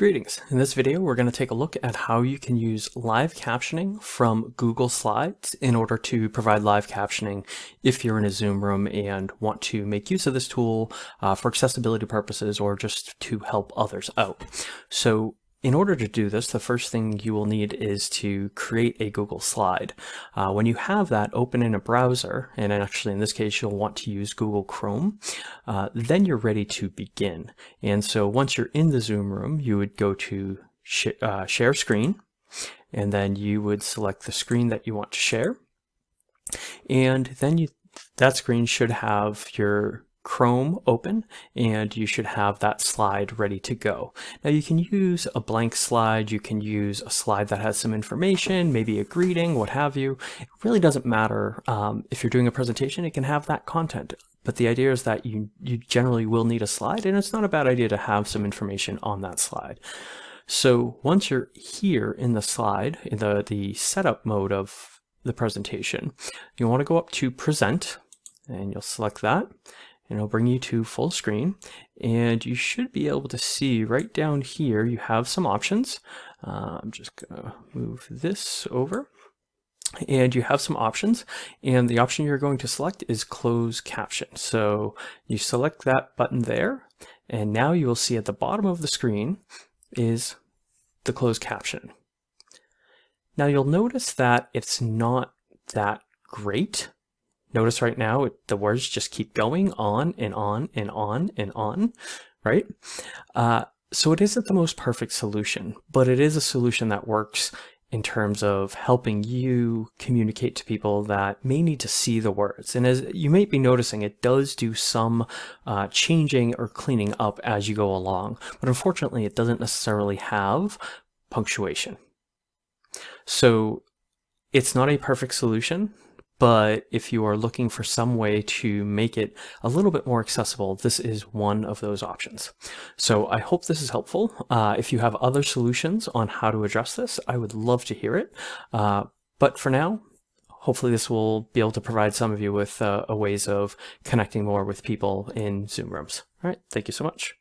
Greetings. In this video, we're going to take a look at how you can use live captioning from Google Slides in order to provide live captioning if you're in a Zoom room and want to make use of this tool for accessibility purposes or just to help others out. So in order to do this, the first thing you will need is to create a Google slide. When you have that open in a browser, and actually in this case you'll want to use Google Chrome, then you're ready to begin. And so once you're in the Zoom room, you would go to share screen, and then you would select the screen that you want to share. And then that screen should have your Chrome open, and you should have that slide ready to go. Now you can use a blank slide, you can use a slide that has some information, maybe a greeting, what have you. It really doesn't matter. If you're doing a presentation, it can have that content. But the idea is that you generally will need a slide, and it's not a bad idea to have some information on that slide. So once you're here in the slide, in the setup mode of the presentation, you want to go up to Present, and you'll select that. And it'll bring you to full screen, and you should be able to see right down here you have some options. I'm just gonna move this over, and you have some options, and the option you're going to select is close caption. So you select that button there, and now you will see at the bottom of the screen is the closed caption. Now you'll notice that it's not that great. Notice right now the words just keep going on and on and on and on, right? So it isn't the most perfect solution, but it is a solution that works in terms of helping you communicate to people that may need to see the words. And as you may be noticing, it does do some changing or cleaning up as you go along, but unfortunately it doesn't necessarily have punctuation. So it's not a perfect solution, but if you are looking for some way to make it a little bit more accessible, this is one of those options. So I hope this is helpful. If you have other solutions on how to address this, I would love to hear it. But for now, hopefully this will be able to provide some of you with ways of connecting more with people in Zoom rooms. All right, thank you so much.